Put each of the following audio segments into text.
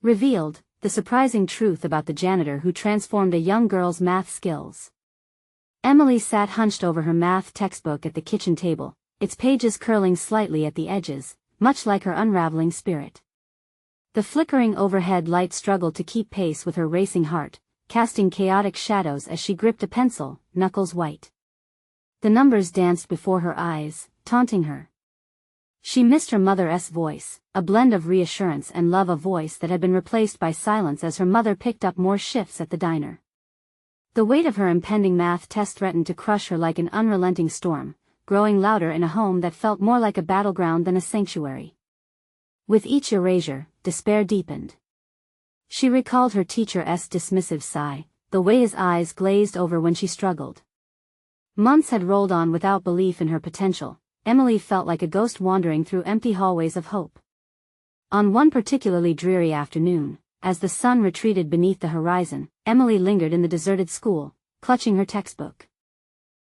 Revealed, the surprising truth about the janitor who transformed a young girl's math skills. Emily sat hunched over her math textbook at the kitchen table, its pages curling slightly at the edges, much like her unraveling spirit. The flickering overhead light struggled to keep pace with her racing heart, casting chaotic shadows as she gripped a pencil, knuckles white. The numbers danced before her eyes, taunting her. She missed her mother's voice, a blend of reassurance and love, a voice that had been replaced by silence as her mother picked up more shifts at the diner. The weight of her impending math test threatened to crush her like an unrelenting storm, growing louder in a home that felt more like a battleground than a sanctuary. With each erasure, despair deepened. She recalled her teacher's dismissive sigh, the way his eyes glazed over when she struggled. Months had rolled on without belief in her potential. Emily felt like a ghost wandering through empty hallways of hope. On one particularly dreary afternoon, as the sun retreated beneath the horizon, Emily lingered in the deserted school, clutching her textbook.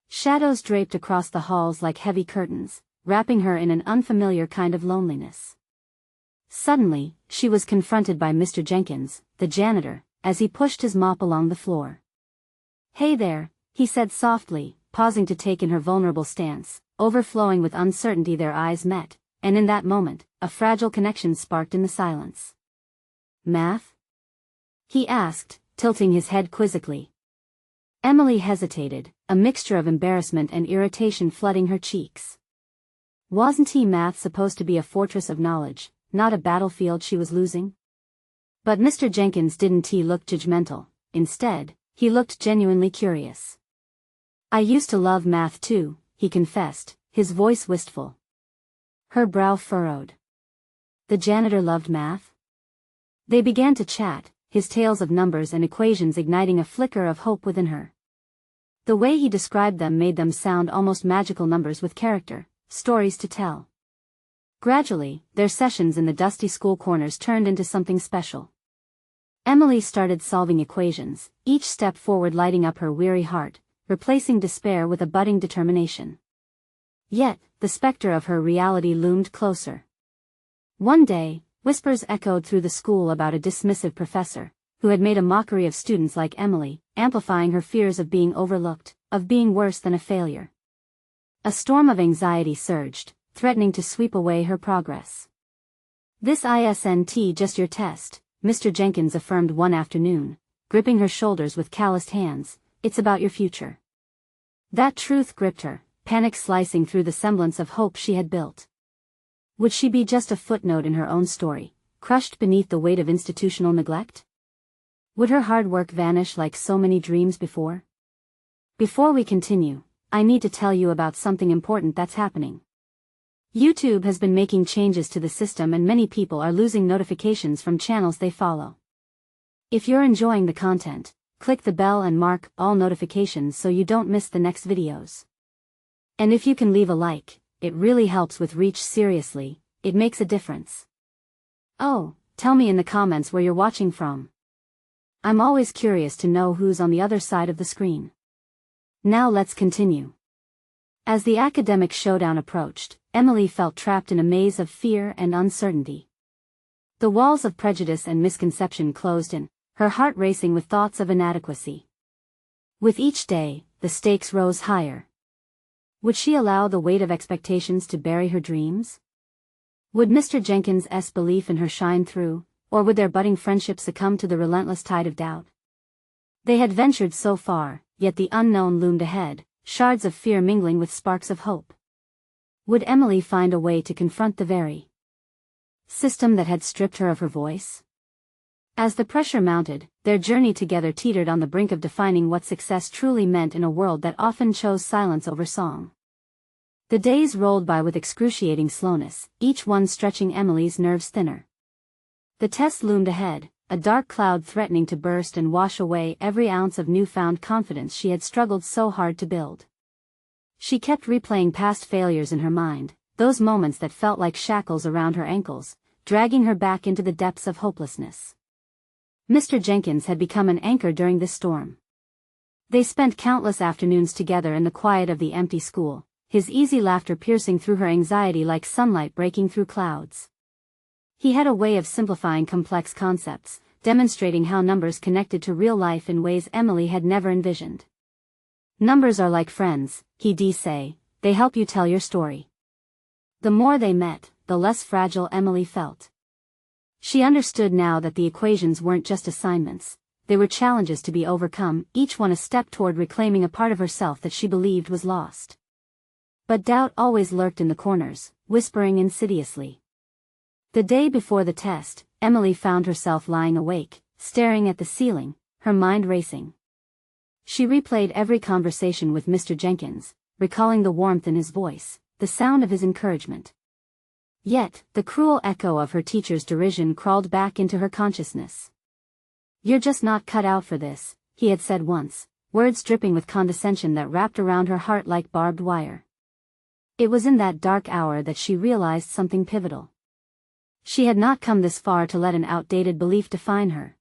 Shadows draped across the halls like heavy curtains, wrapping her in an unfamiliar kind of loneliness. Suddenly, she was confronted by Mr. Jenkins, the janitor, as he pushed his mop along the floor. "Hey there," he said softly, pausing to take in her vulnerable stance. Overflowing with uncertainty, their eyes met, and in that moment, a fragile connection sparked in the silence. "Math?" he asked, tilting his head quizzically. Emily hesitated, a mixture of embarrassment and irritation flooding her cheeks. Wasn't math supposed to be a fortress of knowledge, not a battlefield she was losing? But Mr. Jenkins didn't look judgmental. Instead, he looked genuinely curious. "I used to love math too," he confessed, his voice wistful. Her brow furrowed. The janitor loved math? They began to chat, his tales of numbers and equations igniting a flicker of hope within her. The way he described them made them sound almost magical, numbers with character, stories to tell. Gradually, their sessions in the dusty school corners turned into something special. Emily started solving equations, each step forward lighting up her weary heart, replacing despair with a budding determination. Yet, the specter of her reality loomed closer. One day, whispers echoed through the school about a dismissive professor, who had made a mockery of students like Emily, amplifying her fears of being overlooked, of being worse than a failure. A storm of anxiety surged, threatening to sweep away her progress. "This isn't just your test," Mr. Jenkins affirmed one afternoon, gripping her shoulders with calloused hands. "It's about your future." That truth gripped her, panic slicing through the semblance of hope she had built. Would she be just a footnote in her own story, crushed beneath the weight of institutional neglect? Would her hard work vanish like so many dreams before? Before we continue, I need to tell you about something important that's happening. YouTube has been making changes to the system and many people are losing notifications from channels they follow. If you're enjoying the content, click the bell and mark all notifications so you don't miss the next videos. And if you can leave a like, it really helps with reach. Seriously, it makes a difference. Oh, tell me in the comments where you're watching from. I'm always curious to know who's on the other side of the screen. Now let's continue. As the academic showdown approached, Emily felt trapped in a maze of fear and uncertainty. The walls of prejudice and misconception closed in, her heart racing with thoughts of inadequacy. With each day, the stakes rose higher. Would she allow the weight of expectations to bury her dreams? Would Mr. Jenkins' belief in her shine through, or would their budding friendship succumb to the relentless tide of doubt? They had ventured so far, yet the unknown loomed ahead, shards of fear mingling with sparks of hope. Would Emily find a way to confront the very system that had stripped her of her voice? As the pressure mounted, their journey together teetered on the brink of defining what success truly meant in a world that often chose silence over song. The days rolled by with excruciating slowness, each one stretching Emily's nerves thinner. The test loomed ahead, a dark cloud threatening to burst and wash away every ounce of newfound confidence she had struggled so hard to build. She kept replaying past failures in her mind, those moments that felt like shackles around her ankles, dragging her back into the depths of hopelessness. Mr. Jenkins had become an anchor during this storm. They spent countless afternoons together in the quiet of the empty school, his easy laughter piercing through her anxiety like sunlight breaking through clouds. He had a way of simplifying complex concepts, demonstrating how numbers connected to real life in ways Emily had never envisioned. Numbers are like friends, he'd say, they help you tell your story. The more they met, the less fragile Emily felt. She understood now that the equations weren't just assignments, they were challenges to be overcome, each one a step toward reclaiming a part of herself that she believed was lost. But doubt always lurked in the corners, whispering insidiously. The day before the test, Emily found herself lying awake, staring at the ceiling, her mind racing. She replayed every conversation with Mr. Jenkins, recalling the warmth in his voice, the sound of his encouragement. Yet, the cruel echo of her teacher's derision crawled back into her consciousness. "You're just not cut out for this," he had said once, words dripping with condescension that wrapped around her heart like barbed wire. It was in that dark hour that she realized something pivotal. She had not come this far to let an outdated belief define her.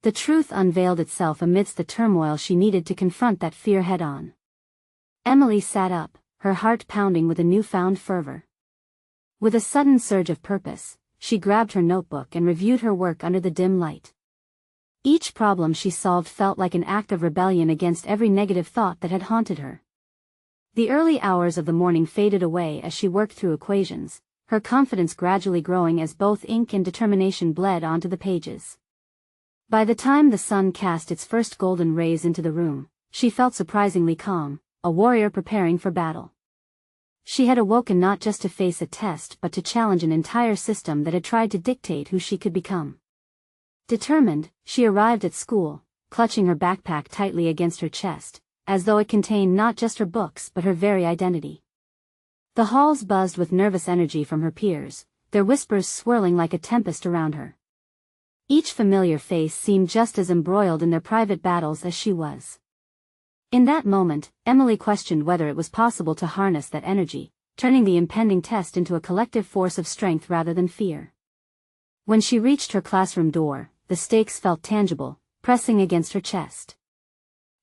The truth unveiled itself amidst the turmoil she needed to confront that fear head-on. Emily sat up, her heart pounding with a newfound fervor. With a sudden surge of purpose, she grabbed her notebook and reviewed her work under the dim light. Each problem she solved felt like an act of rebellion against every negative thought that had haunted her. The early hours of the morning faded away as she worked through equations, her confidence gradually growing as both ink and determination bled onto the pages. By the time the sun cast its first golden rays into the room, she felt surprisingly calm, a warrior preparing for battle. She had awoken not just to face a test but to challenge an entire system that had tried to dictate who she could become. Determined, she arrived at school, clutching her backpack tightly against her chest, as though it contained not just her books but her very identity. The halls buzzed with nervous energy from her peers, their whispers swirling like a tempest around her. Each familiar face seemed just as embroiled in their private battles as she was. In that moment, Emily questioned whether it was possible to harness that energy, turning the impending test into a collective force of strength rather than fear. When she reached her classroom door, the stakes felt tangible, pressing against her chest.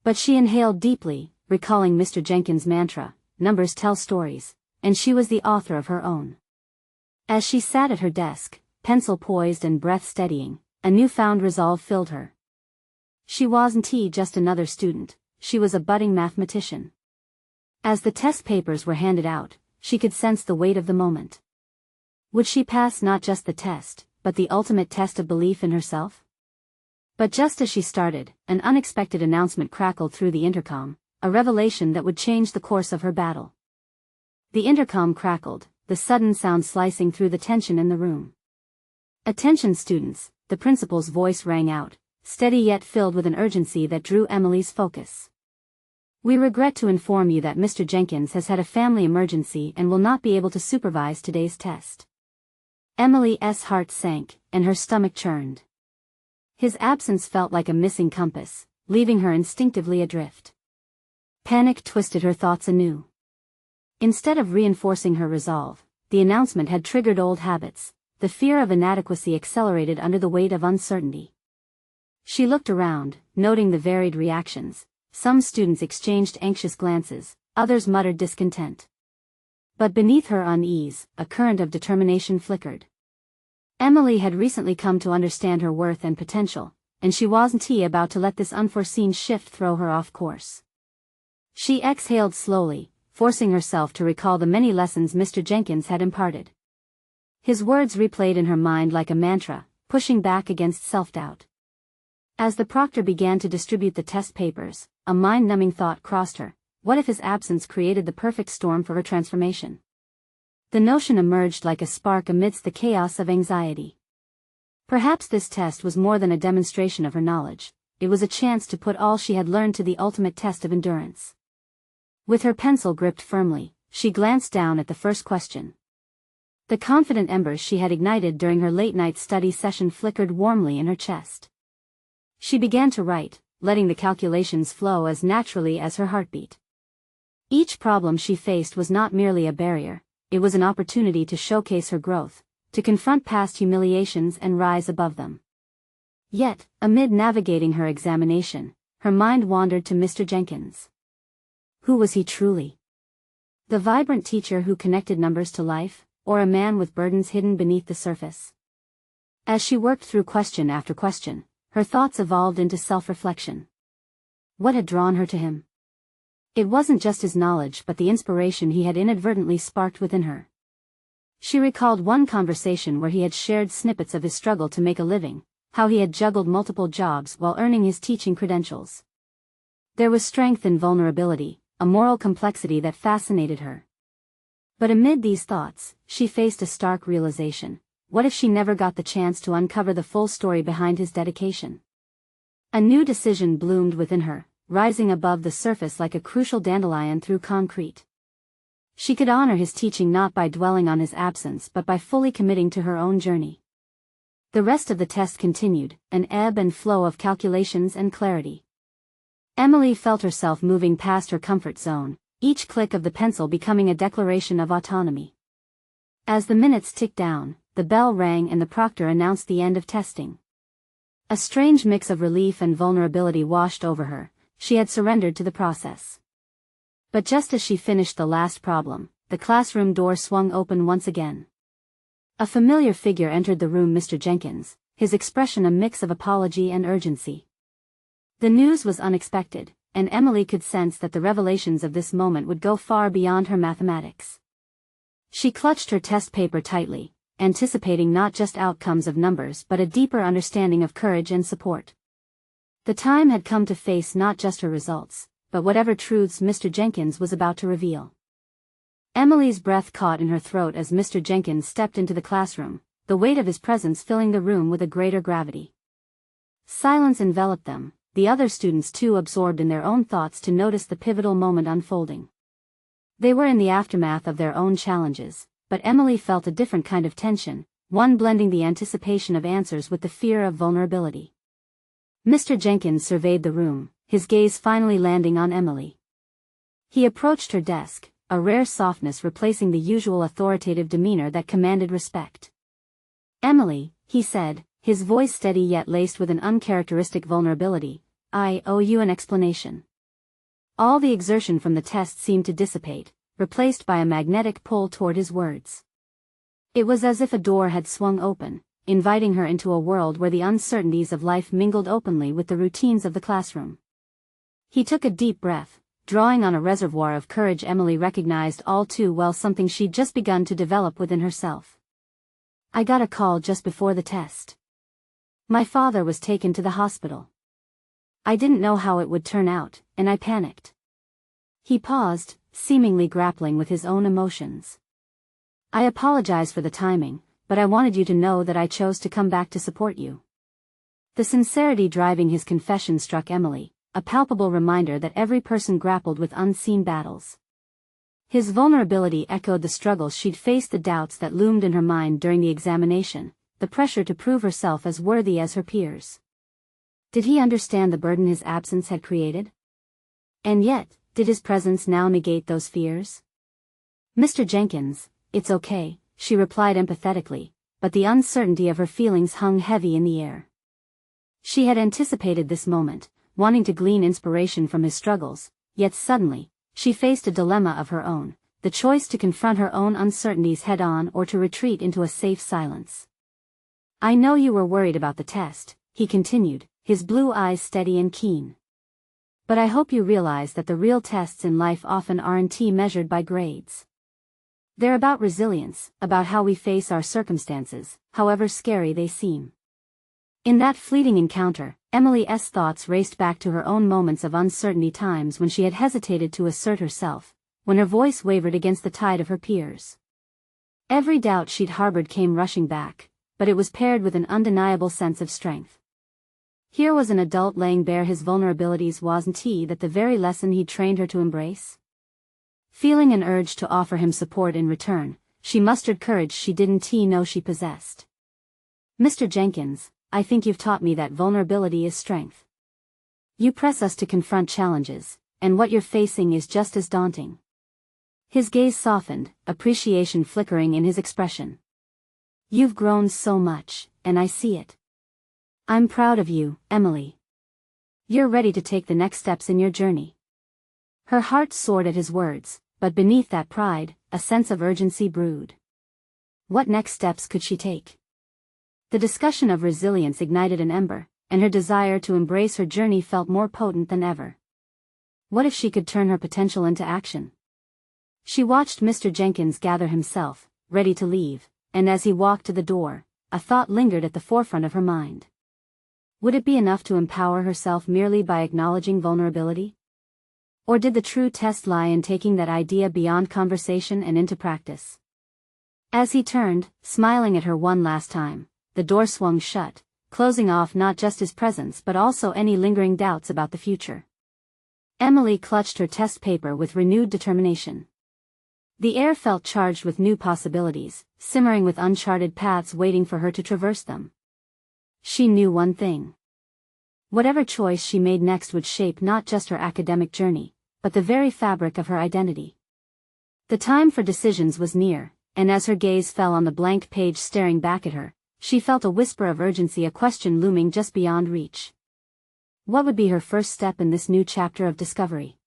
But she inhaled deeply, recalling Mr. Jenkins' mantra, "Numbers tell stories," and she was the author of her own. As she sat at her desk, pencil poised and breath steadying, a newfound resolve filled her. She wasn't just another student, she was a budding mathematician. As the test papers were handed out, she could sense the weight of the moment. Would she pass not just the test, but the ultimate test of belief in herself? But just as she started, an unexpected announcement crackled through the intercom, a revelation that would change the course of her battle. The intercom crackled, the sudden sound slicing through the tension in the room. "Attention students," the principal's voice rang out, steady yet filled with an urgency that drew Emily's focus. "We regret to inform you that Mr. Jenkins has had a family emergency and will not be able to supervise today's test." Emily's heart sank, and her stomach churned. His absence felt like a missing compass, leaving her instinctively adrift. Panic twisted her thoughts anew. Instead of reinforcing her resolve, the announcement had triggered old habits, the fear of inadequacy accelerated under the weight of uncertainty. She looked around, noting the varied reactions. Some students exchanged anxious glances, others muttered discontent. But beneath her unease, a current of determination flickered. Emily had recently come to understand her worth and potential, and she wasn't about to let this unforeseen shift throw her off course. She exhaled slowly, forcing herself to recall the many lessons Mr. Jenkins had imparted. His words replayed in her mind like a mantra, pushing back against self-doubt. As the proctor began to distribute the test papers, a mind-numbing thought crossed her: what if his absence created the perfect storm for her transformation? The notion emerged like a spark amidst the chaos of anxiety. Perhaps this test was more than a demonstration of her knowledge, it was a chance to put all she had learned to the ultimate test of endurance. With her pencil gripped firmly, she glanced down at the first question. The confident embers she had ignited during her late-night study session flickered warmly in her chest. She began to write, letting the calculations flow as naturally as her heartbeat. Each problem she faced was not merely a barrier, it was an opportunity to showcase her growth, to confront past humiliations and rise above them. Yet, amid navigating her examination, her mind wandered to Mr. Jenkins. Who was he truly? The vibrant teacher who connected numbers to life, or a man with burdens hidden beneath the surface? As she worked through question after question, her thoughts evolved into self-reflection. What had drawn her to him? It wasn't just his knowledge but the inspiration he had inadvertently sparked within her. She recalled one conversation where he had shared snippets of his struggle to make a living, how he had juggled multiple jobs while earning his teaching credentials. There was strength in vulnerability, a moral complexity that fascinated her. But amid these thoughts, she faced a stark realization. What if she never got the chance to uncover the full story behind his dedication? A new decision bloomed within her, rising above the surface like a crucial dandelion through concrete. She could honor his teaching not by dwelling on his absence but by fully committing to her own journey. The rest of the test continued, an ebb and flow of calculations and clarity. Emily felt herself moving past her comfort zone, each click of the pencil becoming a declaration of autonomy. As the minutes ticked down, the bell rang and the proctor announced the end of testing. A strange mix of relief and vulnerability washed over her. She had surrendered to the process. But just as she finished the last problem, the classroom door swung open once again. A familiar figure entered the room, Mr. Jenkins, his expression a mix of apology and urgency. The news was unexpected, and Emily could sense that the revelations of this moment would go far beyond her mathematics. She clutched her test paper tightly, anticipating not just outcomes of numbers but a deeper understanding of courage and support. The time had come to face not just her results, but whatever truths Mr. Jenkins was about to reveal. Emily's breath caught in her throat as Mr. Jenkins stepped into the classroom, the weight of his presence filling the room with a greater gravity. Silence enveloped them, the other students too absorbed in their own thoughts to notice the pivotal moment unfolding. They were in the aftermath of their own challenges, but Emily felt a different kind of tension, one blending the anticipation of answers with the fear of vulnerability. Mr. Jenkins surveyed the room, his gaze finally landing on Emily. He approached her desk, a rare softness replacing the usual authoritative demeanor that commanded respect. "Emily," he said, his voice steady yet laced with an uncharacteristic vulnerability, "I owe you an explanation." All the exertion from the test seemed to dissipate, replaced by a magnetic pull toward his words. It was as if a door had swung open, inviting her into a world where the uncertainties of life mingled openly with the routines of the classroom. He took a deep breath, drawing on a reservoir of courage Emily recognized all too well, something she'd just begun to develop within herself. "I got a call just before the test. My father was taken to the hospital. I didn't know how it would turn out, and I panicked." He paused, seemingly grappling with his own emotions. "I apologize for the timing, but I wanted you to know that I chose to come back to support you." The sincerity driving his confession struck Emily, a palpable reminder that every person grappled with unseen battles. His vulnerability echoed the struggles she'd faced, the doubts that loomed in her mind during the examination, the pressure to prove herself as worthy as her peers. Did he understand the burden his absence had created? And yet, did his presence now negate those fears? "Mr. Jenkins, it's okay," she replied empathetically, but the uncertainty of her feelings hung heavy in the air. She had anticipated this moment, wanting to glean inspiration from his struggles, yet suddenly, she faced a dilemma of her own, the choice to confront her own uncertainties head-on or to retreat into a safe silence. "I know you were worried about the test," he continued, his blue eyes steady and keen. "But I hope you realize that the real tests in life often aren't measured by grades. They're about resilience, about how we face our circumstances, however scary they seem." In that fleeting encounter, Emily's thoughts raced back to her own moments of uncertainty, times when she had hesitated to assert herself, when her voice wavered against the tide of her peers. Every doubt she'd harbored came rushing back, but it was paired with an undeniable sense of strength. Here was an adult laying bare his vulnerabilities. Wasn't that the very lesson he'd trained her to embrace? Feeling an urge to offer him support in return, she mustered courage she didn't know she possessed. "Mr. Jenkins, I think you've taught me that vulnerability is strength. You press us to confront challenges, and what you're facing is just as daunting." His gaze softened, appreciation flickering in his expression. "You've grown so much, and I see it. I'm proud of you, Emily. You're ready to take the next steps in your journey." Her heart soared at his words, but beneath that pride, a sense of urgency brewed. What next steps could she take? The discussion of resilience ignited an ember, and her desire to embrace her journey felt more potent than ever. What if she could turn her potential into action? She watched Mr. Jenkins gather himself, ready to leave, and as he walked to the door, a thought lingered at the forefront of her mind. Would it be enough to empower herself merely by acknowledging vulnerability? Or did the true test lie in taking that idea beyond conversation and into practice? As he turned, smiling at her one last time, the door swung shut, closing off not just his presence but also any lingering doubts about the future. Emily clutched her test paper with renewed determination. The air felt charged with new possibilities, simmering with uncharted paths waiting for her to traverse them. She knew one thing. Whatever choice she made next would shape not just her academic journey, but the very fabric of her identity. The time for decisions was near, and as her gaze fell on the blank page staring back at her, she felt a whisper of urgency, a question looming just beyond reach. What would be her first step in this new chapter of discovery?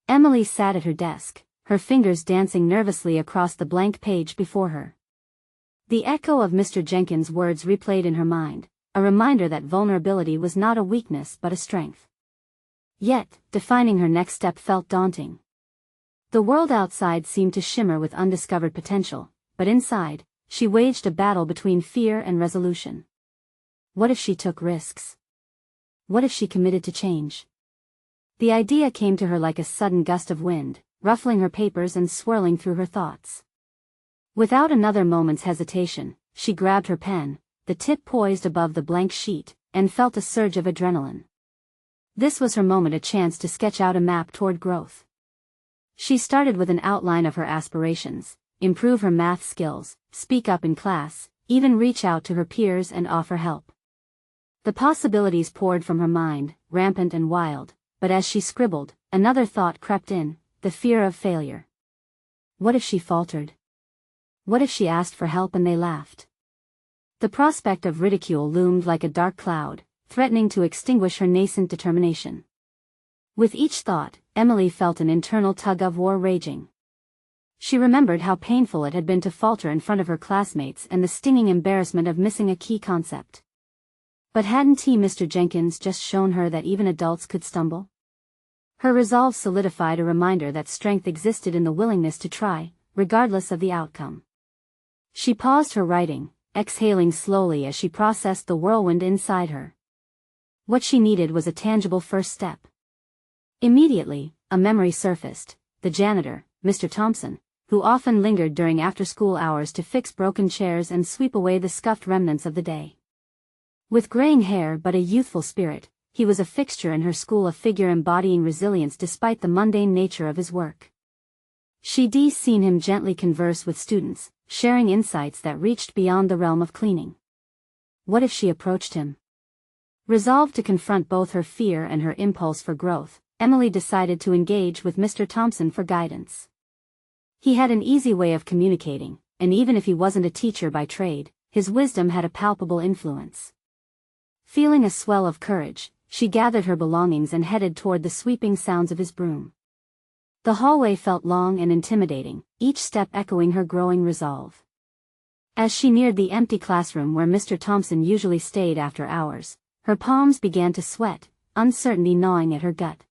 Emily sat at her desk, her fingers dancing nervously across the blank page before her. The echo of Mr. Jenkins' words replayed in her mind, a reminder that vulnerability was not a weakness but a strength. Yet, defining her next step felt daunting. The world outside seemed to shimmer with undiscovered potential, but inside, she waged a battle between fear and resolution. What if she took risks? What if she committed to change? The idea came to her like a sudden gust of wind, ruffling her papers and swirling through her thoughts. Without another moment's hesitation, she grabbed her pen, the tip poised above the blank sheet, and felt a surge of adrenaline. This was her moment, a chance to sketch out a map toward growth. She started with an outline of her aspirations: improve her math skills, speak up in class, even reach out to her peers and offer help. The possibilities poured from her mind, rampant and wild, but as she scribbled, another thought crept in: the fear of failure. What if she faltered? What if she asked for help and they laughed? The prospect of ridicule loomed like a dark cloud, threatening to extinguish her nascent determination. With each thought, Emily felt an internal tug-of-war raging. She remembered how painful it had been to falter in front of her classmates and the stinging embarrassment of missing a key concept. But hadn't Mr. Jenkins just shown her that even adults could stumble? Her resolve solidified, a reminder that strength existed in the willingness to try, regardless of the outcome. She paused her writing, exhaling slowly as she processed the whirlwind inside her. What she needed was a tangible first step. Immediately, a memory surfaced: the janitor, Mr. Thompson, who often lingered during after-school hours to fix broken chairs and sweep away the scuffed remnants of the day. With graying hair but a youthful spirit, he was a fixture in her school, a figure embodying resilience despite the mundane nature of his work. She'd seen him gently converse with students, sharing insights that reached beyond the realm of cleaning. What if she approached him? Resolved to confront both her fear and her impulse for growth, Emily decided to engage with Mr. Thompson for guidance. He had an easy way of communicating, and even if he wasn't a teacher by trade, his wisdom had a palpable influence. Feeling a swell of courage, she gathered her belongings and headed toward the sweeping sounds of his broom. The hallway felt long and intimidating, each step echoing her growing resolve. As she neared the empty classroom where Mr. Thompson usually stayed after hours, her palms began to sweat, uncertainty gnawing at her gut.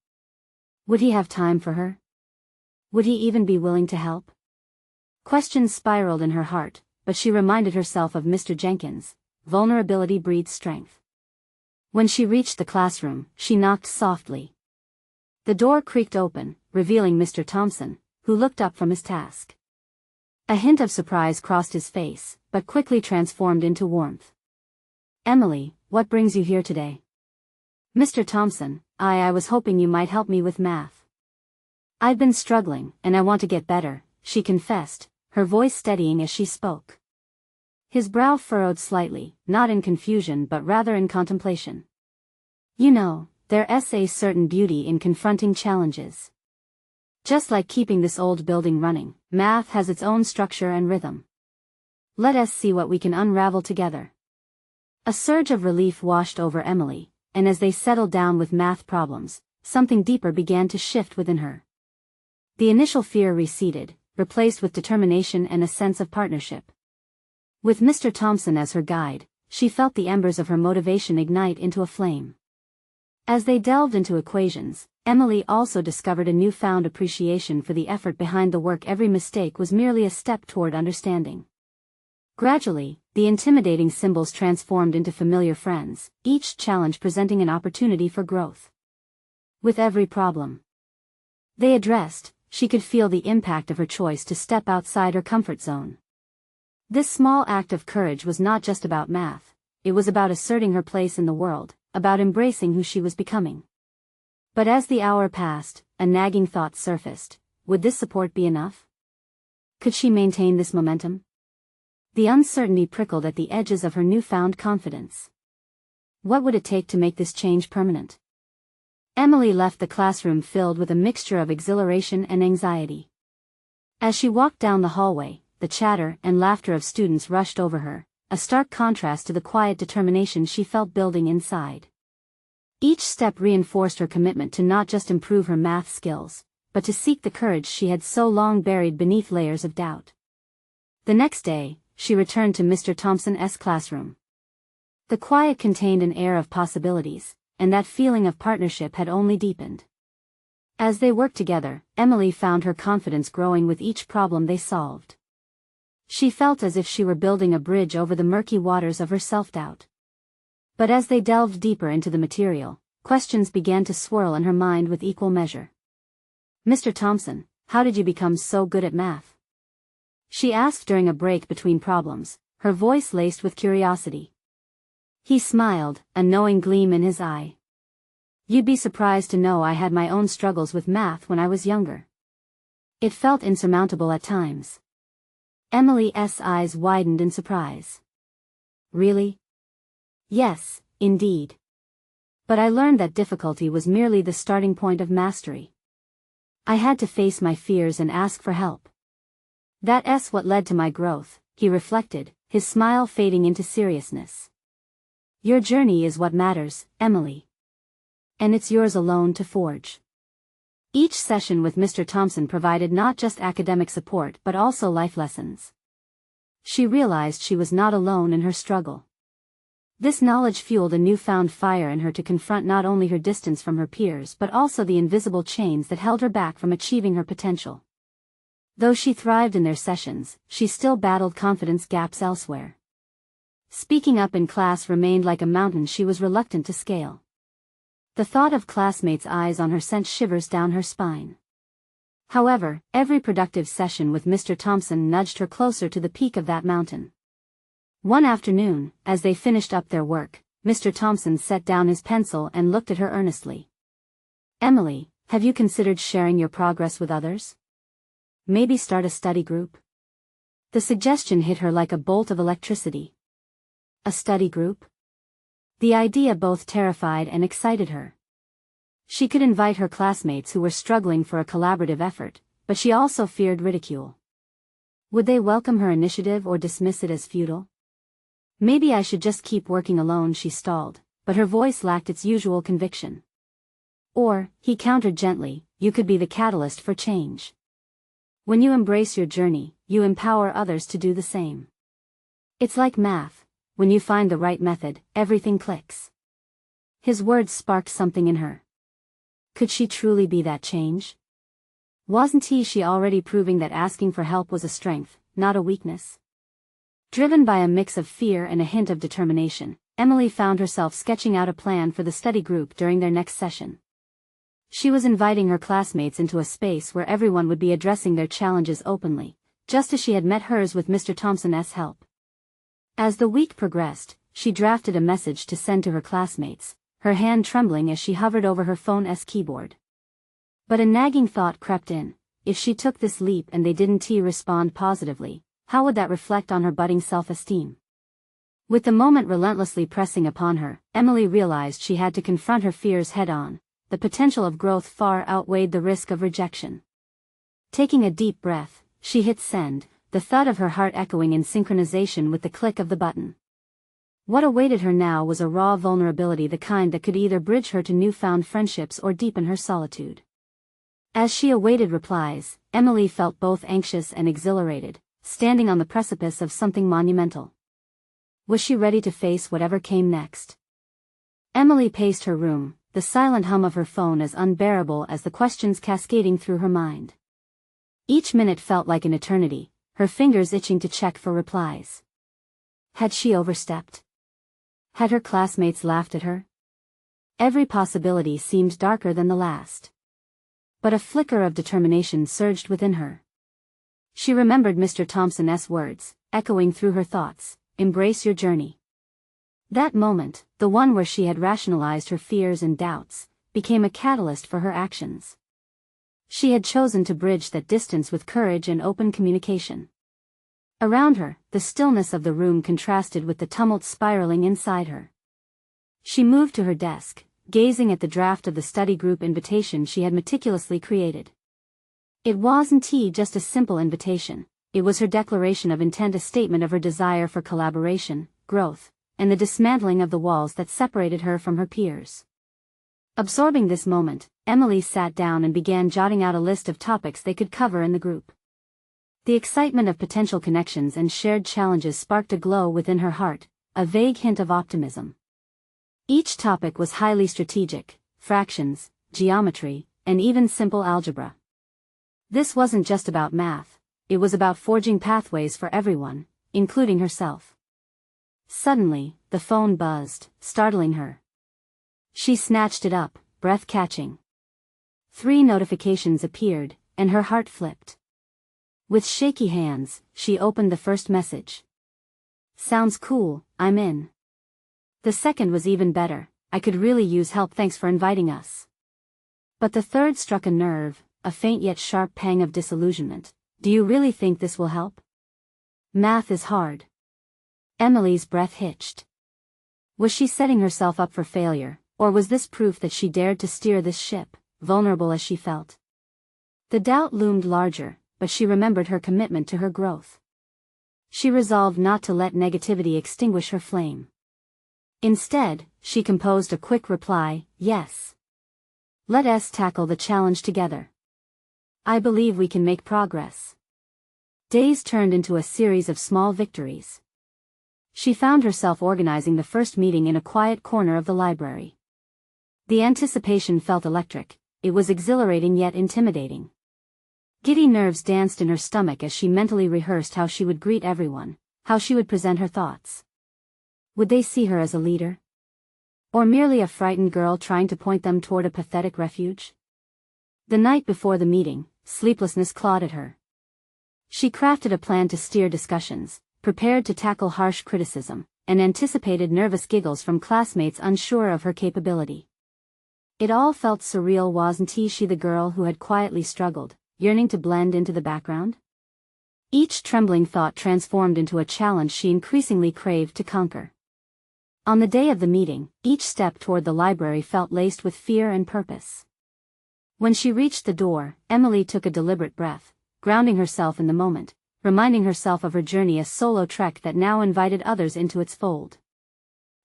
Would he have time for her? Would he even be willing to help? Questions spiraled in her heart, but she reminded herself of Mr. Jenkins: vulnerability breeds strength. When she reached the classroom, she knocked softly. The door creaked open, revealing Mr. Thompson, who looked up from his task. A hint of surprise crossed his face, but quickly transformed into warmth. "Emily, what brings you here today?" "Mr. Thompson, I was hoping you might help me with math. I've been struggling, and I want to get better," she confessed, her voice steadying as she spoke. His brow furrowed slightly, not in confusion but rather in contemplation. "You know, there's a certain beauty in confronting challenges. Just like keeping this old building running, math has its own structure and rhythm. Let us see what we can unravel together." A surge of relief washed over Emily, and as they settled down with math problems, something deeper began to shift within her. The initial fear receded, replaced with determination and a sense of partnership. With Mr. Thompson as her guide, she felt the embers of her motivation ignite into a flame. As they delved into equations, Emily also discovered a newfound appreciation for the effort behind the work. Every mistake was merely a step toward understanding. Gradually, the intimidating symbols transformed into familiar friends, each challenge presenting an opportunity for growth. With every problem they addressed, she could feel the impact of her choice to step outside her comfort zone. This small act of courage was not just about math, it was about asserting her place in the world, about embracing who she was becoming. But as the hour passed, a nagging thought surfaced: would this support be enough? Could she maintain this momentum? The uncertainty prickled at the edges of her newfound confidence. What would it take to make this change permanent? Emily left the classroom filled with a mixture of exhilaration and anxiety. As she walked down the hallway, the chatter and laughter of students rushed over her, a stark contrast to the quiet determination she felt building inside. Each step reinforced her commitment to not just improve her math skills, but to seek the courage she had so long buried beneath layers of doubt. The next day, she returned to Mr. Thompson's classroom. The quiet contained an air of possibilities, and that feeling of partnership had only deepened. As they worked together, Emily found her confidence growing with each problem they solved. She felt as if she were building a bridge over the murky waters of her self-doubt. But as they delved deeper into the material, questions began to swirl in her mind with equal measure. "Mr. Thompson, how did you become so good at math?" she asked during a break between problems, her voice laced with curiosity. He smiled, a knowing gleam in his eye. "You'd be surprised to know I had my own struggles with math when I was younger. It felt insurmountable at times." Emily's eyes widened in surprise. "Really?" "Yes, indeed. But I learned that difficulty was merely the starting point of mastery. I had to face my fears and ask for help. That's what led to my growth," he reflected, his smile fading into seriousness. "Your journey is what matters, Emily. And it's yours alone to forge." Each session with Mr. Thompson provided not just academic support but also life lessons. She realized she was not alone in her struggle. This knowledge fueled a newfound fire in her to confront not only her distance from her peers but also the invisible chains that held her back from achieving her potential. Though she thrived in their sessions, she still battled confidence gaps elsewhere. Speaking up in class remained like a mountain she was reluctant to scale. The thought of classmates' eyes on her sent shivers down her spine. However, every productive session with Mr. Thompson nudged her closer to the peak of that mountain. One afternoon, as they finished up their work, Mr. Thompson set down his pencil and looked at her earnestly. "Emily, have you considered sharing your progress with others? Maybe start a study group?" The suggestion hit her like a bolt of electricity. A study group? The idea both terrified and excited her. She could invite her classmates who were struggling for a collaborative effort, but she also feared ridicule. Would they welcome her initiative or dismiss it as futile? "Maybe I should just keep working alone," she stalled, but her voice lacked its usual conviction. "Or," he countered gently, "you could be the catalyst for change. When you embrace your journey, you empower others to do the same. It's like math. When you find the right method, everything clicks." His words sparked something in her. Could she truly be that change? Wasn't she already proving that asking for help was a strength, not a weakness? Driven by a mix of fear and a hint of determination, Emily found herself sketching out a plan for the study group during their next session. She was inviting her classmates into a space where everyone would be addressing their challenges openly, just as she had met hers with Mr. Thompson's help. As the week progressed, she drafted a message to send to her classmates, her hand trembling as she hovered over her phone's keyboard. But a nagging thought crept in: if she took this leap and they didn't respond positively, how would that reflect on her budding self-esteem? With the moment relentlessly pressing upon her, Emily realized she had to confront her fears head-on. The potential of growth far outweighed the risk of rejection. Taking a deep breath, she hit send, the thud of her heart echoing in synchronization with the click of the button. What awaited her now was a raw vulnerability, the kind that could either bridge her to newfound friendships or deepen her solitude. As she awaited replies, Emily felt both anxious and exhilarated, standing on the precipice of something monumental. Was she ready to face whatever came next? Emily paced her room, the silent hum of her phone as unbearable as the questions cascading through her mind. Each minute felt like an eternity, her fingers itching to check for replies. Had she overstepped? Had her classmates laughed at her? Every possibility seemed darker than the last. But a flicker of determination surged within her. She remembered Mr. Thompson's words, echoing through her thoughts, "Embrace your journey." That moment, the one where she had rationalized her fears and doubts, became a catalyst for her actions. She had chosen to bridge that distance with courage and open communication. Around her, the stillness of the room contrasted with the tumult spiraling inside her. She moved to her desk, gazing at the draft of the study group invitation she had meticulously created. It wasn't just a simple invitation, it was her declaration of intent, a statement of her desire for collaboration, growth, and the dismantling of the walls that separated her from her peers. Absorbing this moment, Emily sat down and began jotting out a list of topics they could cover in the group. The excitement of potential connections and shared challenges sparked a glow within her heart, a vague hint of optimism. Each topic was highly strategic: fractions, geometry, and even simple algebra. This wasn't just about math, it was about forging pathways for everyone, including herself. Suddenly, the phone buzzed, startling her. She snatched it up, breath catching. 3 notifications appeared, and her heart flipped. With shaky hands, she opened the first message. "Sounds cool, I'm in." The second was even better: "I could really use help, thanks for inviting us." But the third struck a nerve, a faint yet sharp pang of disillusionment. "Do you really think this will help? Math is hard." Emily's breath hitched. Was she setting herself up for failure, or was this proof that she dared to steer this ship, vulnerable as she felt? The doubt loomed larger, but she remembered her commitment to her growth. She resolved not to let negativity extinguish her flame. Instead, she composed a quick reply: "Yes. Let us tackle the challenge together. I believe we can make progress." Days turned into a series of small victories. She found herself organizing the first meeting in a quiet corner of the library. The anticipation felt electric, it was exhilarating yet intimidating. Giddy nerves danced in her stomach as she mentally rehearsed how she would greet everyone, how she would present her thoughts. Would they see her as a leader? Or merely a frightened girl trying to point them toward a pathetic refuge? The night before the meeting, sleeplessness clawed at her. She crafted a plan to steer discussions, prepared to tackle harsh criticism, and anticipated nervous giggles from classmates unsure of her capability. It all felt surreal. Wasn't she the girl who had quietly struggled, yearning to blend into the background? Each trembling thought transformed into a challenge she increasingly craved to conquer. On the day of the meeting, each step toward the library felt laced with fear and purpose. When she reached the door, Emily took a deliberate breath, grounding herself in the moment, reminding herself of her journey, a solo trek that now invited others into its fold.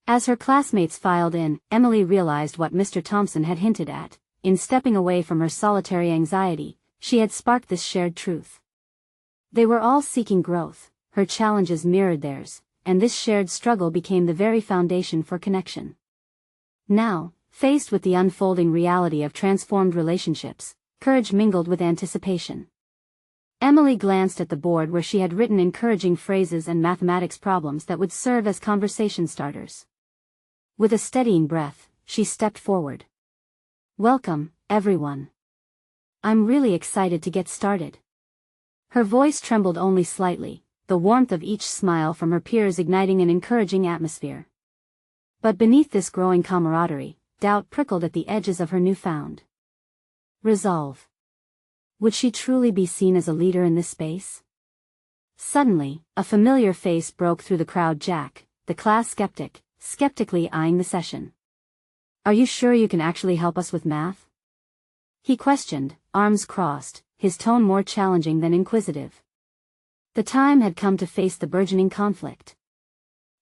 As her classmates filed in, Emily realized what Mr. Thompson had hinted at: in stepping away from her solitary anxiety, she had sparked this shared truth. They were all seeking growth, her challenges mirrored theirs, and this shared struggle became the very foundation for connection. Now, faced with the unfolding reality of transformed relationships, courage mingled with anticipation. Emily glanced at the board where she had written encouraging phrases and mathematics problems that would serve as conversation starters. With a steadying breath, she stepped forward. "Welcome, everyone. I'm really excited to get started." Her voice trembled only slightly, the warmth of each smile from her peers igniting an encouraging atmosphere. But beneath this growing camaraderie, doubt prickled at the edges of her newfound resolve. Would she truly be seen as a leader in this space? Suddenly, a familiar face broke through the crowd: Jack, the class skeptic, skeptically eyeing the session. "Are you sure you can actually help us with math?" he questioned, arms crossed, his tone more challenging than inquisitive. The time had come to face the burgeoning conflict.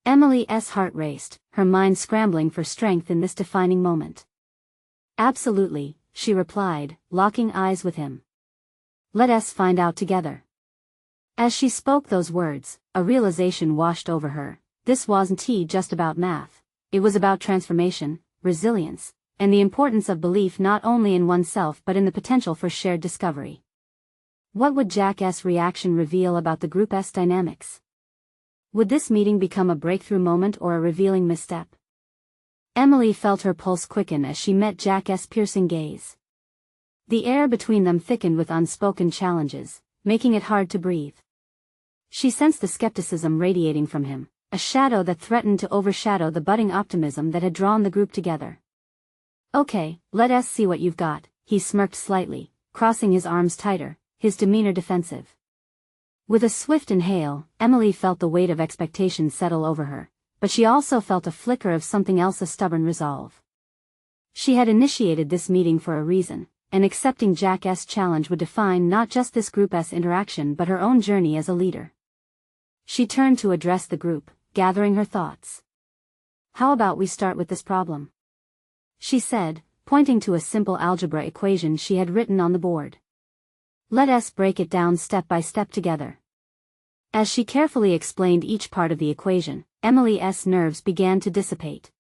Emily's heart raced, her mind scrambling for strength in this defining moment. "Absolutely," she replied, locking eyes with him. "Let us find out together." As she spoke those words, a realization washed over her: This wasn't just about math. It was about transformation, resilience, and the importance of belief not only in oneself but in the potential for shared discovery. What would Jack's reaction reveal about the group's dynamics? Would this meeting become a breakthrough moment or a revealing misstep? Emily felt her pulse quicken as she met Jack's piercing gaze. The air between them thickened with unspoken challenges, making it hard to breathe. She sensed the skepticism radiating from him, a shadow that threatened to overshadow the budding optimism that had drawn the group together. "Okay, let us see what you've got," he smirked slightly, crossing his arms tighter, his demeanor defensive. With a swift inhale, Emily felt the weight of expectation settle over her, but she also felt a flicker of something else, a stubborn resolve. She had initiated this meeting for a reason, and accepting Jack's challenge would define not just this group's interaction but her own journey as a leader. She turned to address the group, gathering her thoughts. "How about we start with this problem?" she said, pointing to a simple algebra equation she had written on the board. "Let us break it down step by step together." As she carefully explained each part of the equation, Emily's nerves began to dissipate.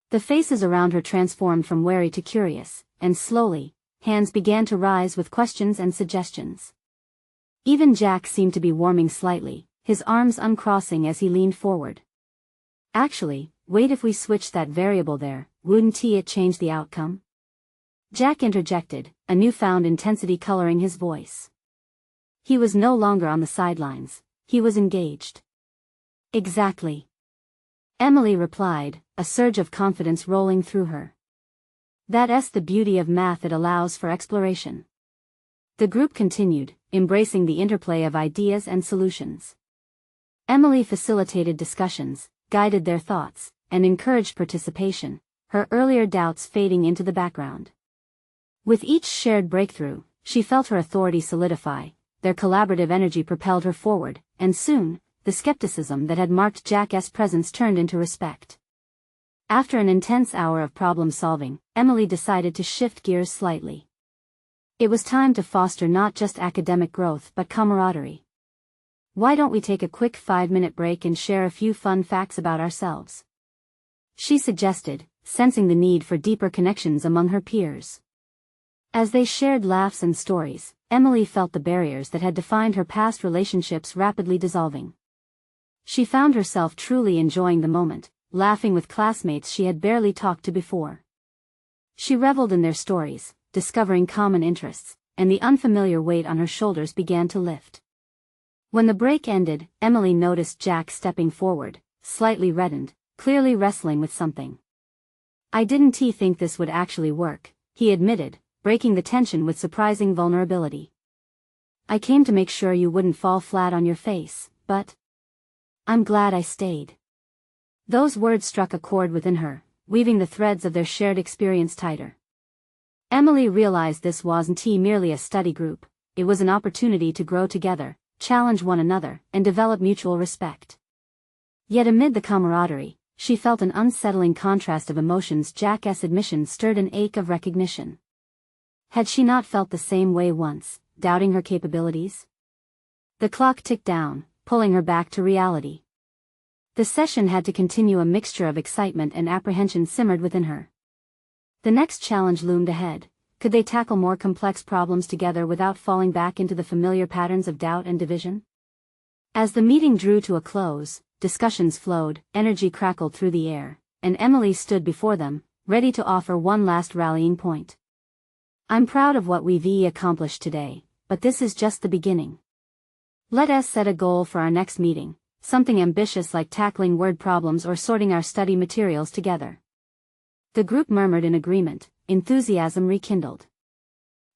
The faces around her transformed from wary to curious, and slowly, hands began to rise with questions and suggestions. Even Jack seemed to be warming slightly, his arms uncrossing as he leaned forward. "Actually, wait, if we switch that variable there, wouldn't it change the outcome?" Jack interjected, a newfound intensity coloring his voice. He was no longer on the sidelines, he was engaged. "Exactly," Emily replied, a surge of confidence rolling through her. "That's the beauty of math, it allows for exploration." The group continued, embracing the interplay of ideas and solutions. Emily facilitated discussions, guided their thoughts, and encouraged participation, her earlier doubts fading into the background. With each shared breakthrough, she felt her authority solidify, their collaborative energy propelled her forward, and soon, the skepticism that had marked Jack's presence turned into respect. After an intense hour of problem-solving, Emily decided to shift gears slightly. It was time to foster not just academic growth but camaraderie. "Why don't we take a quick 5-minute break and share a few fun facts about ourselves?" she suggested, sensing the need for deeper connections among her peers. As they shared laughs and stories, Emily felt the barriers that had defined her past relationships rapidly dissolving. She found herself truly enjoying the moment, laughing with classmates she had barely talked to before. She reveled in their stories, discovering common interests, and the unfamiliar weight on her shoulders began to lift. When the break ended, Emily noticed Jack stepping forward, slightly reddened, clearly wrestling with something. "I didn't think this would actually work," he admitted, breaking the tension with surprising vulnerability. "I came to make sure you wouldn't fall flat on your face, but I'm glad I stayed." Those words struck a chord within her, weaving the threads of their shared experience tighter. Emily realized this wasn't merely a study group, it was an opportunity to grow together, challenge one another, and develop mutual respect. Yet amid the camaraderie, she felt an unsettling contrast of emotions. Jack's admission stirred an ache of recognition. Had she not felt the same way once, doubting her capabilities? The clock ticked down, pulling her back to reality. The session had to continue. A mixture of excitement and apprehension simmered within her. The next challenge loomed ahead. Could they tackle more complex problems together without falling back into the familiar patterns of doubt and division? As the meeting drew to a close, discussions flowed, energy crackled through the air, and Emily stood before them, ready to offer one last rallying point. "I'm proud of what we've accomplished today, but this is just the beginning. Let us set a goal for our next meeting, something ambitious like tackling word problems or sorting our study materials together." The group murmured in agreement, enthusiasm rekindled.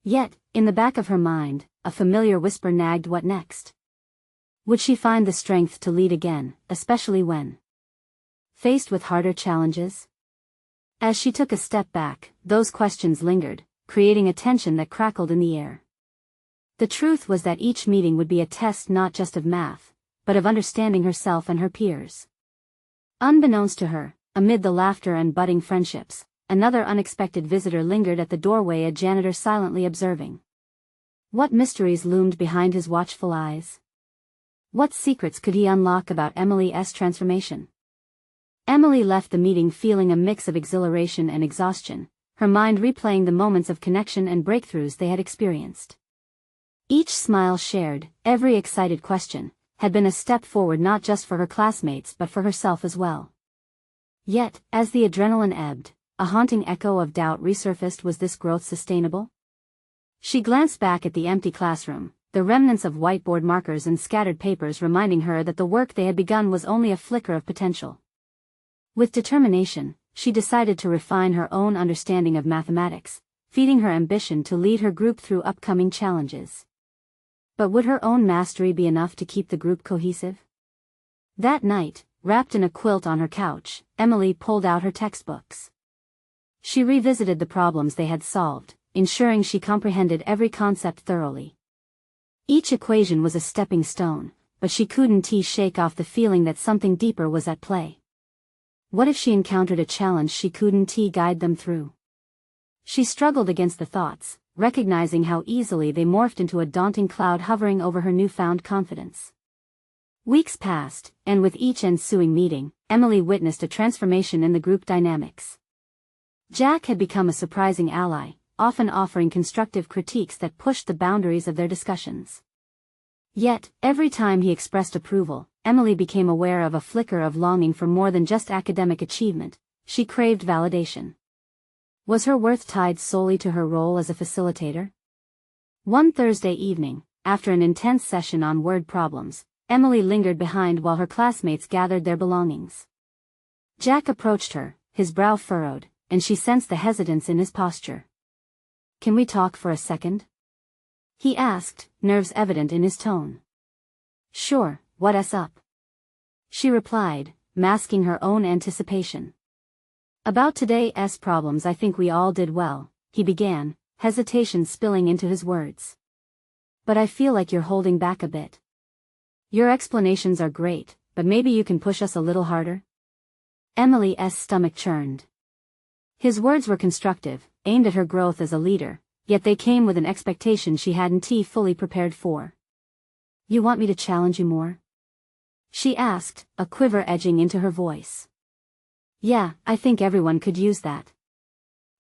Yet, in the back of her mind, a familiar whisper nagged, what next? Would she find the strength to lead again, especially when faced with harder challenges? As she took a step back, those questions lingered, creating a tension that crackled in the air. The truth was that each meeting would be a test not just of math, but of understanding herself and her peers. Unbeknownst to her, amid the laughter and budding friendships, another unexpected visitor lingered at the doorway, a janitor silently observing. What mysteries loomed behind his watchful eyes? What secrets could he unlock about Emily's transformation? Emily left the meeting feeling a mix of exhilaration and exhaustion, her mind replaying the moments of connection and breakthroughs they had experienced. Each smile shared, every excited question, had been a step forward not just for her classmates but for herself as well. Yet, as the adrenaline ebbed, a haunting echo of doubt resurfaced. Was this growth sustainable? She glanced back at the empty classroom, the remnants of whiteboard markers and scattered papers reminding her that the work they had begun was only a flicker of potential. With determination, she decided to refine her own understanding of mathematics, feeding her ambition to lead her group through upcoming challenges. But would her own mastery be enough to keep the group cohesive? That night, wrapped in a quilt on her couch, Emily pulled out her textbooks. She revisited the problems they had solved, ensuring she comprehended every concept thoroughly. Each equation was a stepping stone, but she couldn't shake off the feeling that something deeper was at play. What if she encountered a challenge she couldn't guide them through? She struggled against the thoughts, recognizing how easily they morphed into a daunting cloud hovering over her newfound confidence. Weeks passed, and with each ensuing meeting, Emily witnessed a transformation in the group dynamics. Jack had become a surprising ally, often offering constructive critiques that pushed the boundaries of their discussions. Yet, every time he expressed approval, Emily became aware of a flicker of longing for more than just academic achievement. She craved validation. Was her worth tied solely to her role as a facilitator? One Thursday evening, after an intense session on word problems, Emily lingered behind while her classmates gathered their belongings. Jack approached her, his brow furrowed, and she sensed the hesitance in his posture. "Can we talk for a second?" he asked, nerves evident in his tone. "Sure, what's up?" she replied, masking her own anticipation. "About today's problems, I think we all did well," he began, hesitation spilling into his words. "But I feel like you're holding back a bit. Your explanations are great, but maybe you can push us a little harder?" Emily's stomach churned. His words were constructive, aimed at her growth as a leader, yet they came with an expectation she hadn't fully prepared for. "You want me to challenge you more?" she asked, a quiver edging into her voice. "Yeah, I think everyone could use that.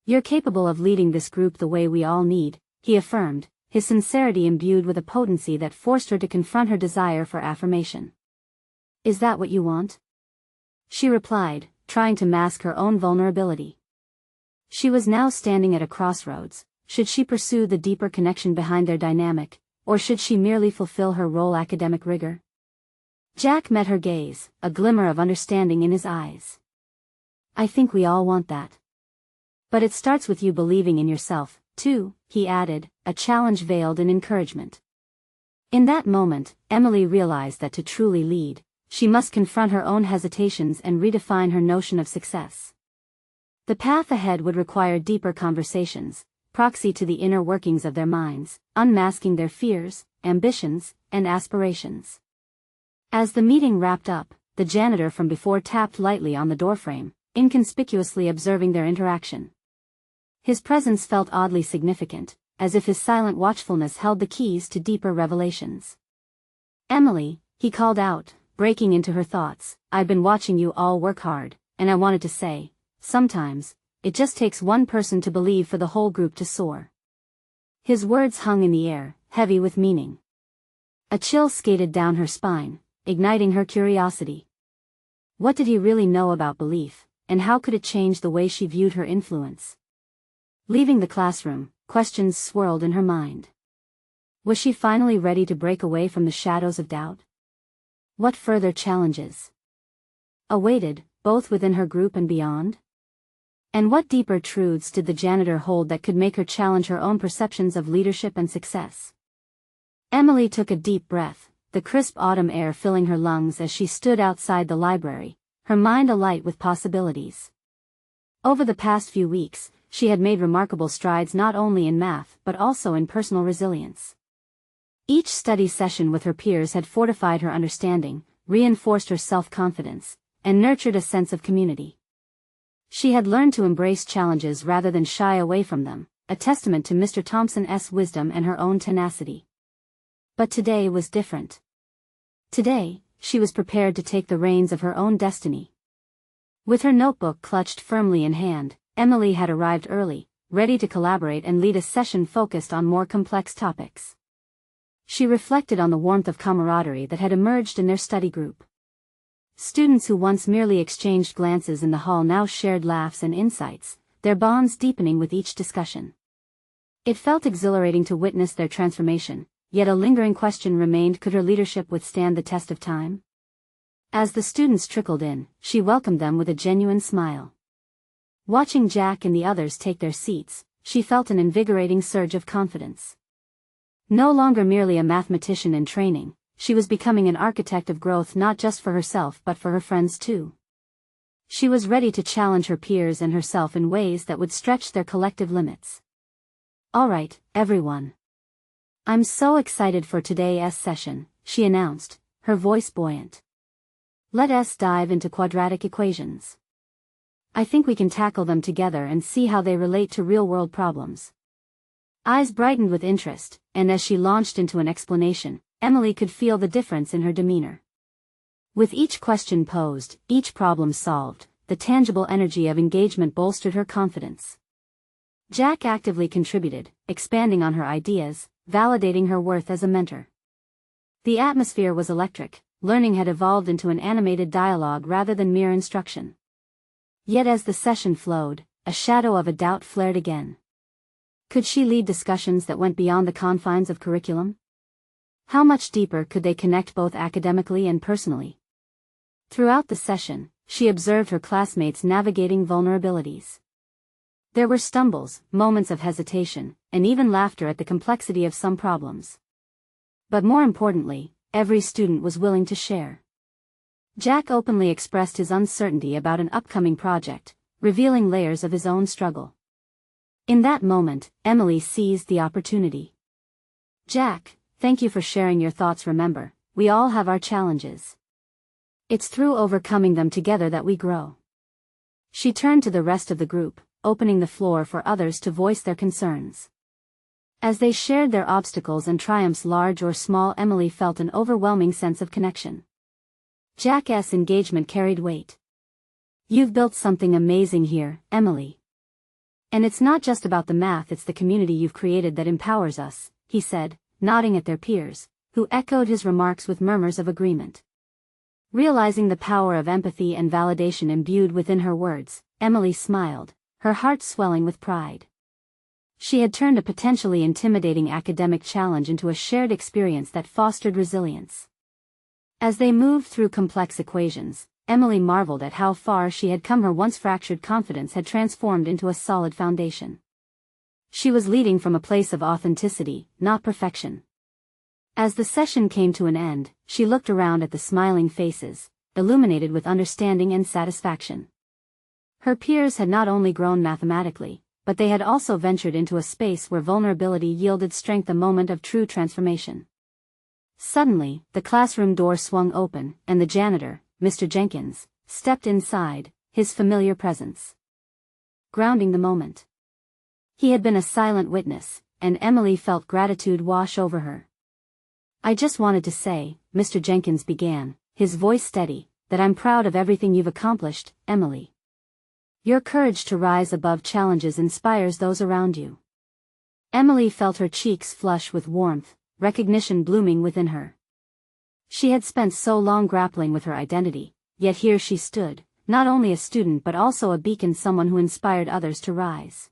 You're capable of leading this group the way we all need," he affirmed, his sincerity imbued with a potency that forced her to confront her desire for affirmation. "Is that what you want?" she replied, trying to mask her own vulnerability. She was now standing at a crossroads. Should she pursue the deeper connection behind their dynamic, or should she merely fulfill her role academic rigor? Jack met her gaze, a glimmer of understanding in his eyes. "I think we all want that. But it starts with you believing in yourself, too," he added, a challenge veiled in encouragement. In that moment, Emily realized that to truly lead, she must confront her own hesitations and redefine her notion of success. The path ahead would require deeper conversations, proxy to the inner workings of their minds, unmasking their fears, ambitions, and aspirations. As the meeting wrapped up, the janitor from before tapped lightly on the doorframe, inconspicuously observing their interaction. His presence felt oddly significant, as if his silent watchfulness held the keys to deeper revelations. "Emily," he called out, breaking into her thoughts, "I've been watching you all work hard, and I wanted to say, sometimes, it just takes one person to believe for the whole group to soar." His words hung in the air, heavy with meaning. A chill skated down her spine, igniting her curiosity. What did he really know about belief, and how could it change the way she viewed her influence? Leaving the classroom, questions swirled in her mind. Was she finally ready to break away from the shadows of doubt? What further challenges awaited, both within her group and beyond? And what deeper truths did the janitor hold that could make her challenge her own perceptions of leadership and success? Emily took a deep breath, the crisp autumn air filling her lungs as she stood outside the library, her mind alight with possibilities. Over the past few weeks, she had made remarkable strides not only in math but also in personal resilience. Each study session with her peers had fortified her understanding, reinforced her self-confidence, and nurtured a sense of community. She had learned to embrace challenges rather than shy away from them, a testament to Mr. Thompson's wisdom and her own tenacity. But today was different. Today, she was prepared to take the reins of her own destiny. With her notebook clutched firmly in hand, Emily had arrived early, ready to collaborate and lead a session focused on more complex topics. She reflected on the warmth of camaraderie that had emerged in their study group. Students who once merely exchanged glances in the hall now shared laughs and insights, their bonds deepening with each discussion. It felt exhilarating to witness their transformation, yet a lingering question remained: could her leadership withstand the test of time? As the students trickled in, she welcomed them with a genuine smile. Watching Jack and the others take their seats, she felt an invigorating surge of confidence. No longer merely a mathematician in training, she was becoming an architect of growth not just for herself but for her friends too. She was ready to challenge her peers and herself in ways that would stretch their collective limits. "All right, everyone. I'm so excited for today's session," she announced, her voice buoyant. "Let us dive into quadratic equations. I think we can tackle them together and see how they relate to real-world problems." Eyes brightened with interest, and as she launched into an explanation, Emily could feel the difference in her demeanor. With each question posed, each problem solved, the tangible energy of engagement bolstered her confidence. Jack actively contributed, expanding on her ideas, validating her worth as a mentor. The atmosphere was electric. Learning had evolved into an animated dialogue rather than mere instruction. Yet as the session flowed, a shadow of a doubt flared again. Could she lead discussions that went beyond the confines of curriculum? How much deeper could they connect both academically and personally? Throughout the session, she observed her classmates navigating vulnerabilities. There were stumbles, moments of hesitation, and even laughter at the complexity of some problems. But more importantly, every student was willing to share. Jack openly expressed his uncertainty about an upcoming project, revealing layers of his own struggle. In that moment, Emily seized the opportunity. "Jack, thank you for sharing your thoughts. Remember, we all have our challenges. It's through overcoming them together that we grow." She turned to the rest of the group, opening the floor for others to voice their concerns. As they shared their obstacles and triumphs, large or small, Emily felt an overwhelming sense of connection. Jack's engagement carried weight. "You've built something amazing here, Emily. And it's not just about the math, it's the community you've created that empowers us," he said, nodding at their peers, who echoed his remarks with murmurs of agreement. Realizing the power of empathy and validation imbued within her words, Emily smiled, her heart swelling with pride. She had turned a potentially intimidating academic challenge into a shared experience that fostered resilience. As they moved through complex equations, Emily marveled at how far she had come. Her once fractured confidence had transformed into a solid foundation. She was leading from a place of authenticity, not perfection. As the session came to an end, she looked around at the smiling faces, illuminated with understanding and satisfaction. Her peers had not only grown mathematically, but they had also ventured into a space where vulnerability yielded strength, a moment of true transformation. Suddenly, the classroom door swung open, and the janitor, Mr. Jenkins, stepped inside, his familiar presence grounding the moment. He had been a silent witness, and Emily felt gratitude wash over her. "I just wanted to say," Mr. Jenkins began, his voice steady, "that I'm proud of everything you've accomplished, Emily. Your courage to rise above challenges inspires those around you." Emily felt her cheeks flush with warmth, recognition blooming within her. She had spent so long grappling with her identity, yet here she stood, not only a student but also a beacon, someone who inspired others to rise.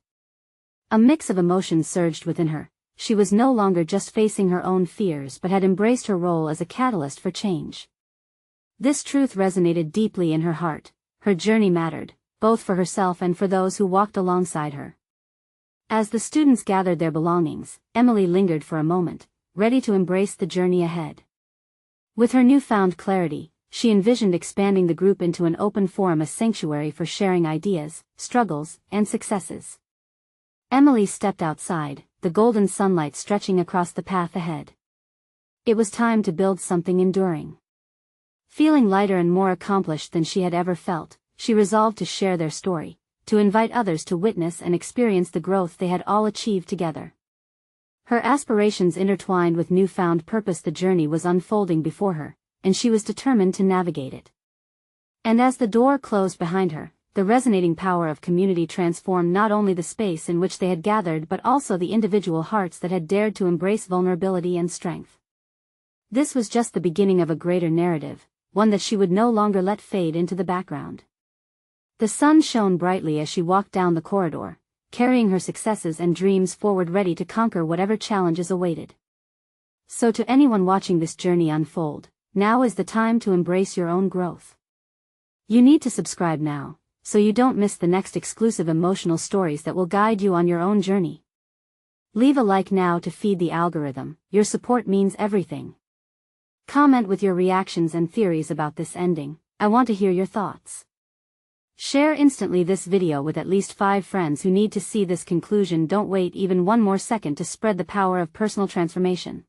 A mix of emotions surged within her. She was no longer just facing her own fears but had embraced her role as a catalyst for change. This truth resonated deeply in her heart. Her journey mattered, both for herself and for those who walked alongside her. As the students gathered their belongings, Emily lingered for a moment, ready to embrace the journey ahead. With her newfound clarity, she envisioned expanding the group into an open forum, a sanctuary for sharing ideas, struggles, and successes. Emily stepped outside, the golden sunlight stretching across the path ahead. It was time to build something enduring. Feeling lighter and more accomplished than she had ever felt, she resolved to share their story, to invite others to witness and experience the growth they had all achieved together. Her aspirations intertwined with newfound purpose. The journey was unfolding before her, and she was determined to navigate it. And as the door closed behind her, the resonating power of community transformed not only the space in which they had gathered but also the individual hearts that had dared to embrace vulnerability and strength. This was just the beginning of a greater narrative, one that she would no longer let fade into the background. The sun shone brightly as she walked down the corridor, carrying her successes and dreams forward, ready to conquer whatever challenges awaited. So to anyone watching this journey unfold, now is the time to embrace your own growth. You need to subscribe now, so you don't miss the next exclusive emotional stories that will guide you on your own journey. Leave a like now to feed the algorithm, your support means everything. Comment with your reactions and theories about this ending, I want to hear your thoughts. Share instantly this video with at least 5 friends who need to see this conclusion. Don't wait even one more second to spread the power of personal transformation.